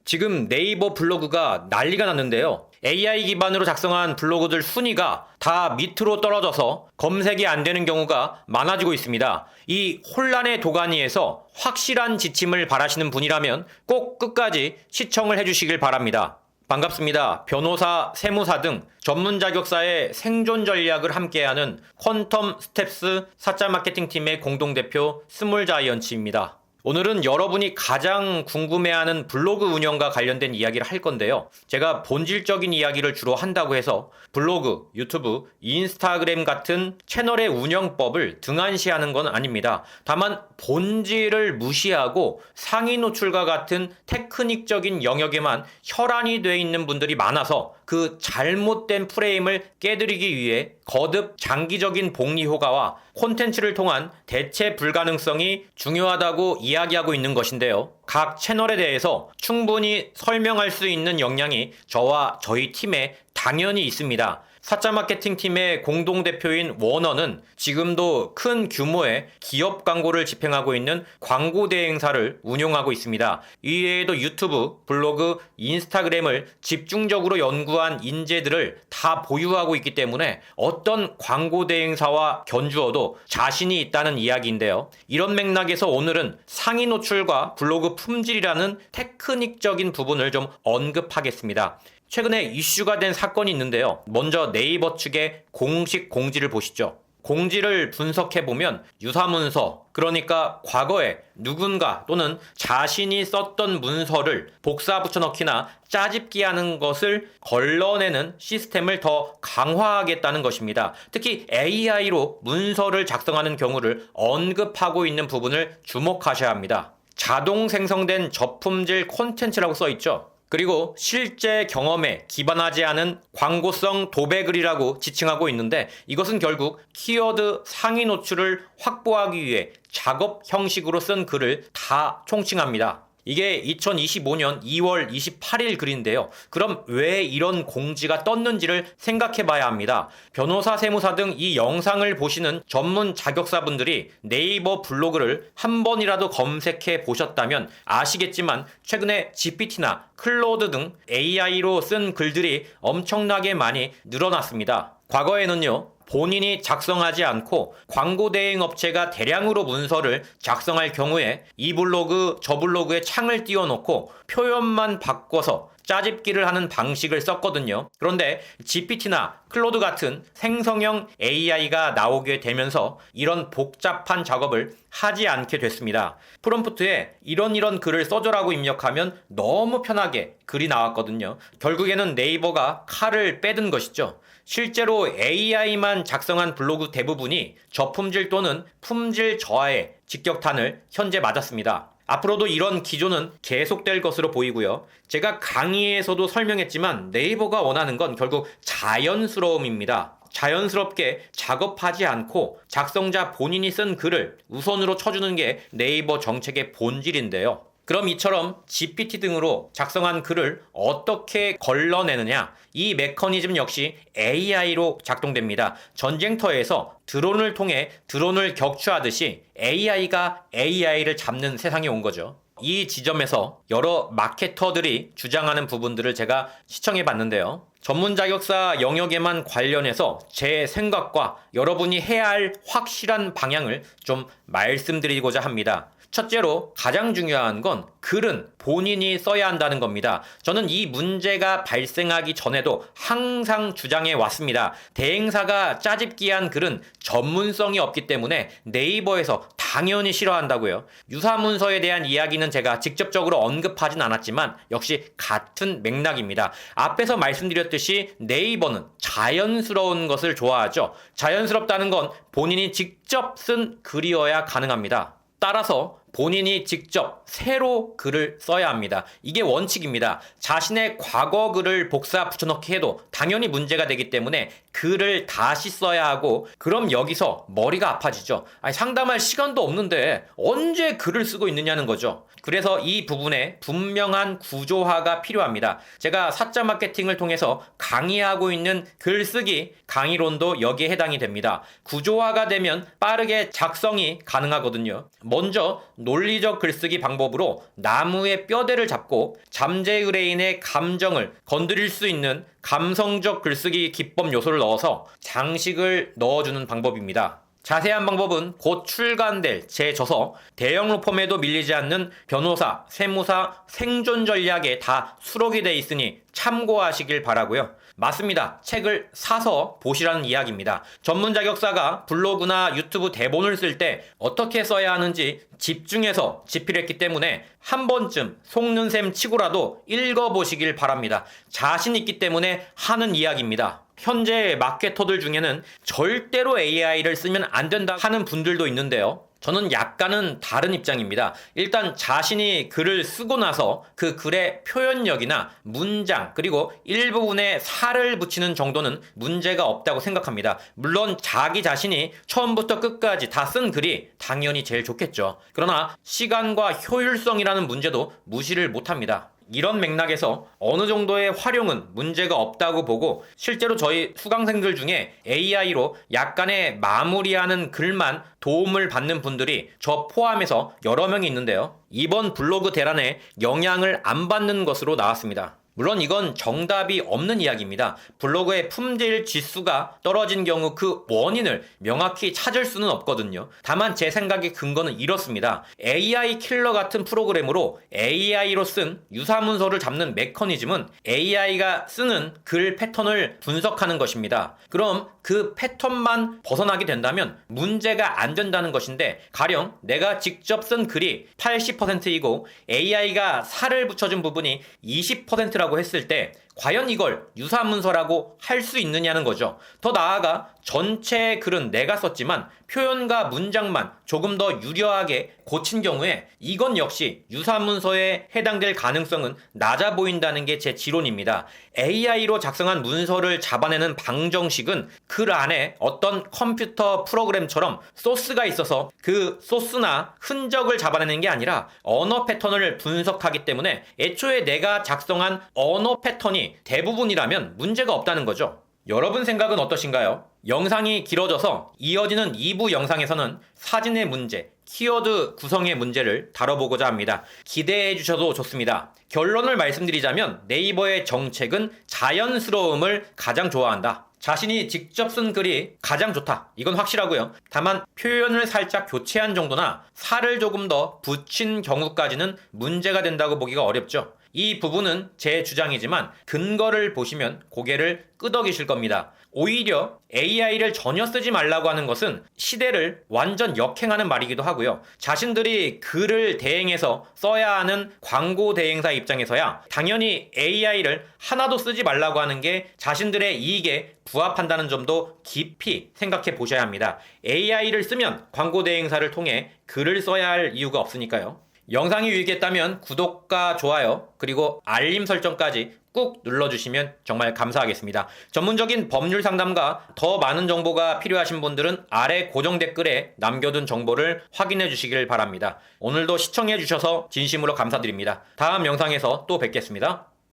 지금 네이버 블로그가 난리가 났는데요. AI 기반으로 작성한 블로그들 순위가 다 밑으로 떨어져서 검색이 안 되는 경우가 많아지고 있습니다. 이 혼란의 도가니에서 확실한 지침을 바라시는 분이라면 꼭 끝까지 시청을 해주시길 바랍니다. 반갑습니다. 변호사, 세무사 등 전문 자격사의 생존 전략을 함께하는 퀀텀 스텝스 사자 마케팅 팀의 공동대표 스몰자이언츠입니다. 오늘은 여러분이 가장 궁금해하는 블로그 운영과 관련된 이야기를 할 건데요. 제가 본질적인 이야기를 주로 한다고 해서 블로그, 유튜브, 인스타그램 같은 채널의 운영법을 등한시하는 건 아닙니다. 다만 본질을 무시하고 상위 노출과 같은 테크닉적인 영역에만 혈안이 돼 있는 분들이 많아서 그 잘못된 프레임을 깨드리기 위해 거듭 장기적인 복리 효과와 콘텐츠를 통한 대체 불가능성이 중요하다고 이야기하고 있는 것인데요. 각 채널에 대해서 충분히 설명할 수 있는 역량이 저와 저희 팀에 당연히 있습니다. 사자 마케팅 팀의 공동대표인 워너는 지금도 큰 규모의 기업 광고를 집행하고 있는 광고 대행사를 운영하고 있습니다. 이외에도 유튜브, 블로그, 인스타그램을 집중적으로 연구한 인재들을 다 보유하고 있기 때문에 어떤 광고 대행사와 견주어도 자신이 있다는 이야기인데요. 이런 맥락에서 오늘은 상위 노출과 블로그 품질이라는 테크닉적인 부분을 좀 언급하겠습니다. 최근에 이슈가 된 사건이 있는데요. 먼저 네이버 측의 공식 공지를 보시죠. 공지를 분석해보면 유사문서, 그러니까 과거에 누군가 또는 자신이 썼던 문서를 복사 붙여넣기나 짜집기 하는 것을 걸러내는 시스템을 더 강화하겠다는 것입니다. 특히 AI로 문서를 작성하는 경우를 언급하고 있는 부분을 주목하셔야 합니다. 자동 생성된 저품질 콘텐츠라고 써있죠. 그리고 실제 경험에 기반하지 않은 광고성 도배글이라고 지칭하고 있는데 이것은 결국 키워드 상위 노출을 확보하기 위해 작업 형식으로 쓴 글을 다 총칭합니다. 이게 2025년 2월 28일 글인데요. 그럼 왜 이런 공지가 떴는지를 생각해 봐야 합니다. 변호사, 세무사 등 이 영상을 보시는 전문 자격사분들이 네이버 블로그를 한 번이라도 검색해 보셨다면 아시겠지만 최근에 GPT나 클로드 등 AI로 쓴 글들이 엄청나게 많이 늘어났습니다. 과거에는요. 본인이 작성하지 않고 광고 대행 업체가 대량으로 문서를 작성할 경우에 이 블로그 저 블로그에 창을 띄워놓고 표현만 바꿔서 짜집기를 하는 방식을 썼거든요. 그런데 GPT나 클로드 같은 생성형 AI가 나오게 되면서 이런 복잡한 작업을 하지 않게 됐습니다. 프롬프트에 이런 글을 써줘라고 입력하면 너무 편하게 글이 나왔거든요. 결국에는 네이버가 칼을 빼든 것이죠. 실제로 AI만 작성한 블로그 대부분이 저품질 또는 품질 저하의 직격탄을 현재 맞았습니다. 앞으로도 이런 기조는 계속될 것으로 보이고요. 제가 강의에서도 설명했지만 네이버가 원하는 건 결국 자연스러움입니다. 자연스럽게 작업하지 않고 작성자 본인이 쓴 글을 우선으로 쳐주는 게 네이버 정책의 본질인데요. 그럼 이처럼 GPT 등으로 작성한 글을 어떻게 걸러내느냐? 이 메커니즘 역시 AI로 작동됩니다. 전쟁터에서 드론을 통해 드론을 격추하듯이 AI가 AI를 잡는 세상이 온 거죠. 이 지점에서 여러 마케터들이 주장하는 부분들을 제가 시청해 봤는데요. 전문 자격사 영역에만 관련해서 제 생각과 여러분이 해야 할 확실한 방향을 좀 말씀드리고자 합니다. 첫째로 가장 중요한 건 글은 본인이 써야 한다는 겁니다. 저는 이 문제가 발생하기 전에도 항상 주장해 왔습니다. 대행사가 짜집기한 글은 전문성이 없기 때문에 네이버에서 당연히 싫어한다고요. 유사문서에 대한 이야기는 제가 직접적으로 언급하진 않았지만 역시 같은 맥락입니다. 앞에서 말씀드렸듯이 네이버는 자연스러운 것을 좋아하죠. 자연스럽다는 건 본인이 직접 쓴 글이어야 가능합니다. 따라서 본인이 직접 새로 글을 써야 합니다. 이게 원칙입니다. 자신의 과거 글을 복사 붙여넣기 해도 당연히 문제가 되기 때문에 글을 다시 써야 하고, 그럼 여기서 머리가 아파지죠. 상담할 시간도 없는데 언제 글을 쓰고 있느냐는 거죠. 그래서 이 부분에 분명한 구조화가 필요합니다. 제가 사자 마케팅을 통해서 강의하고 있는 글쓰기 강의론도 여기에 해당이 됩니다. 구조화가 되면 빠르게 작성이 가능하거든요. 먼저 논리적 글쓰기 방법으로 나무의 뼈대를 잡고 잠재 의뢰인의 감정을 건드릴 수 있는 감성적 글쓰기 기법 요소를 넣어서 장식을 넣어주는 방법입니다. 자세한 방법은 곧 출간될 제 저서 대형 로펌에도 밀리지 않는 변호사, 세무사, 생존 전략에 다 수록이 돼 있으니 참고하시길 바라고요. 맞습니다. 책을 사서 보시라는 이야기입니다. 전문 자격사가 블로그나 유튜브 대본을 쓸 때 어떻게 써야 하는지 집중해서 집필했기 때문에 한 번쯤 속는 셈 치고라도 읽어보시길 바랍니다. 자신 있기 때문에 하는 이야기입니다. 현재 마케터들 중에는 절대로 AI를 쓰면 안 된다 하는 분들도 있는데요. 저는 약간은 다른 입장입니다. 일단 자신이 글을 쓰고 나서 그 글의 표현력이나 문장 그리고 일부분에 살을 붙이는 정도는 문제가 없다고 생각합니다. 물론 자기 자신이 처음부터 끝까지 다 쓴 글이 당연히 제일 좋겠죠. 그러나 시간과 효율성이라는 문제도 무시를 못합니다. 이런 맥락에서 어느 정도의 활용은 문제가 없다고 보고 실제로 저희 수강생들 중에 AI로 약간의 마무리하는 글만 도움을 받는 분들이 저 포함해서 여러 명이 있는데요. 이번 블로그 대란에 영향을 안 받는 것으로 나왔습니다. 물론 이건 정답이 없는 이야기입니다. 블로그의 품질 지수가 떨어진 경우 그 원인을 명확히 찾을 수는 없거든요. 다만 제 생각의 근거는 이렇습니다. AI 킬러 같은 프로그램으로 AI로 쓴 유사문서를 잡는 메커니즘은 AI가 쓰는 글 패턴을 분석하는 것입니다. 그럼 그 패턴만 벗어나게 된다면 문제가 안 된다는 것인데 가령 내가 직접 쓴 글이 80%이고 AI가 살을 붙여준 부분이 20%라고 했을 때 과연 이걸 유사문서라고 할 수 있느냐는 거죠. 더 나아가 전체 글은 내가 썼지만 표현과 문장만 조금 더 유려하게 고친 경우에 이건 역시 유사문서에 해당될 가능성은 낮아 보인다는 게 제 지론입니다. AI로 작성한 문서를 잡아내는 방정식은 글 안에 어떤 컴퓨터 프로그램처럼 소스가 있어서 그 소스나 흔적을 잡아내는 게 아니라 언어 패턴을 분석하기 때문에 애초에 내가 작성한 언어 패턴이 대부분이라면 문제가 없다는 거죠. 여러분 생각은 어떠신가요? 영상이 길어져서 이어지는 2부 영상에서는 사진의 문제, 키워드 구성의 문제를 다뤄보고자 합니다. 기대해 주셔도 좋습니다. 결론을 말씀드리자면 네이버의 정책은 자연스러움을 가장 좋아한다. 자신이 직접 쓴 글이 가장 좋다. 이건 확실하고요. 다만 표현을 살짝 교체한 정도나 살을 조금 더 붙인 경우까지는 문제가 된다고 보기가 어렵죠. 이 부분은 제 주장이지만 근거를 보시면 고개를 끄덕이실 겁니다. 오히려 AI를 전혀 쓰지 말라고 하는 것은 시대를 완전 역행하는 말이기도 하고요. 자신들이 글을 대행해서 써야 하는 광고 대행사 입장에서야 당연히 AI를 하나도 쓰지 말라고 하는 게 자신들의 이익에 부합한다는 점도 깊이 생각해 보셔야 합니다. AI를 쓰면 광고 대행사를 통해 글을 써야 할 이유가 없으니까요. 영상이 유익했다면 구독과 좋아요 그리고 알림 설정까지 꾹 눌러주시면 정말 감사하겠습니다. 전문적인 법률 상담과 더 많은 정보가 필요하신 분들은 아래 고정 댓글에 남겨둔 정보를 확인해 주시길 바랍니다. 오늘도 시청해 주셔서 진심으로 감사드립니다. 다음 영상에서 또 뵙겠습니다.